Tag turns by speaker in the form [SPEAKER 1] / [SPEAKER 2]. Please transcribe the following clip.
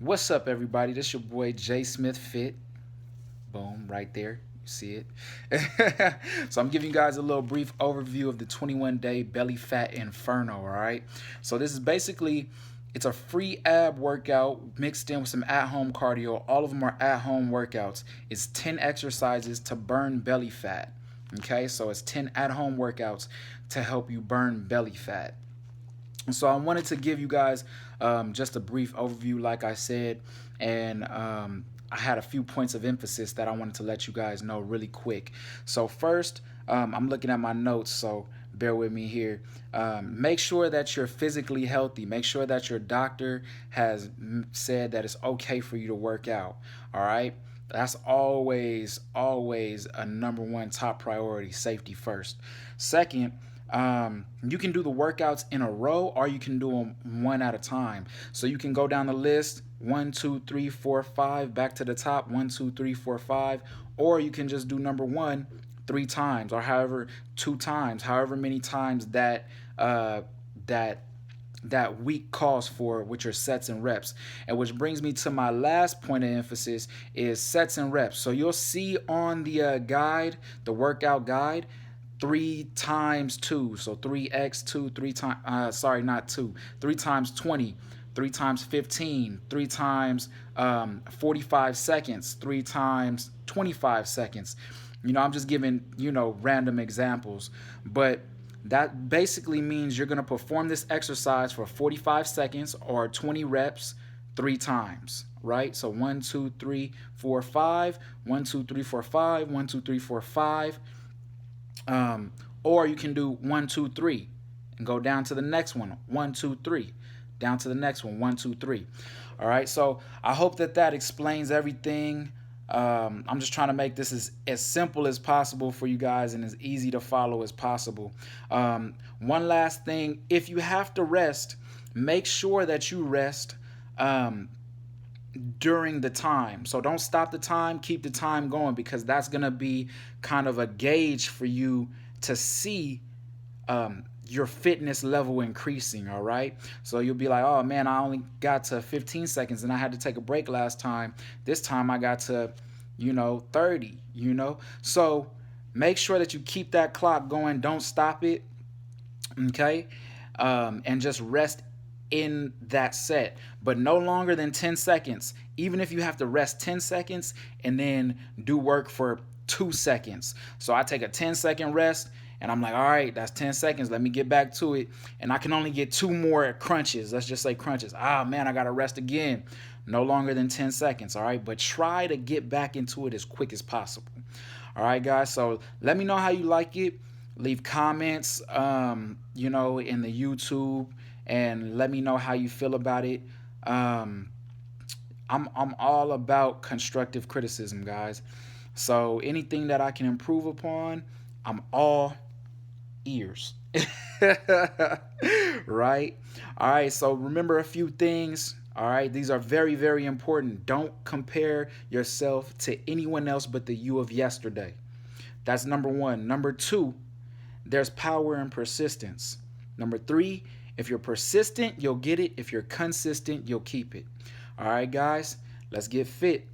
[SPEAKER 1] What's up, everybody? This your boy Jay Smith Fit. Boom, right there. You see it. So I'm giving you guys a little brief overview of the 21-day belly fat inferno. All right. So this is basically it's a free ab workout mixed in with some at-home cardio. All of them are at-home workouts. It's 10 exercises to burn belly fat. Okay, so it's 10 at-home workouts to help you burn belly fat. So I wanted to give you guys just a brief overview, like I said, and I had a few points of emphasis that I wanted to let you guys know really quick. So first, I'm looking at my notes, so bear with me here. Make sure that you're physically healthy. Make sure that your doctor has said that it's okay for you to work out. All right. That's always a number one top priority, safety first. Second, you can do the workouts in a row or you can do them one at a time. So you can go down the list one, two, three, four, five, back to the top one, two, three, four, five, or you can just do number one three times or however two times, however many times that that that week calls for with your sets and reps. And which brings me to my last point of emphasis is sets and reps. So you'll see on the guide, the workout guide, three times two. So 3x2, three times, sorry, not two, three times 20, three times 15, three times 45 seconds, three times 25 seconds. I'm just giving, random examples. But that basically means you're going to perform this exercise for 45 seconds or 20 reps three times, right? So 1, 2, 3, 4, 5, 1, 2, 3, 4, 5, 1, 2, 3, 4, 5. Or you can do 1, 2, 3 and go down to the next one. 1, 2, 3. Down to the next one. 1, 2, 3. All right. So I hope that explains everything. I'm just trying to make this as simple as possible for you guys and as easy to follow as possible. One last thing, if you have to rest, make sure that you rest during the time. So don't stop the time, keep the time going, because that's going to be kind of a gauge for you to see your fitness level increasing. All right. So you'll be like, oh man, I only got to 15 seconds and I had to take a break last time. This time I got to 30. So make sure that you keep that clock going. Don't stop it. Okay. And just rest in that set, but no longer than 10 seconds. Even if you have to rest 10 seconds and then do work for 2 seconds. So I take a 10-second rest and I'm like, all right, that's 10 seconds. Let me get back to it. And I can only get two more crunches. Let's just say crunches. Ah, man, I got to rest again. No longer than 10 seconds. All right. But try to get back into it as quick as possible. All right, guys. So let me know how you like it. Leave comments, in the YouTube, and let me know how you feel about it. I'm all about constructive criticism, guys. So anything that I can improve upon, I'm all ears. Right? All right. So remember a few things. All right. These are very, very important. Don't compare yourself to anyone else but the you of yesterday. That's number one. Number two, there's power in persistence. Number three, if you're persistent, you'll get it. If you're consistent, you'll keep it. All right, guys, let's get fit.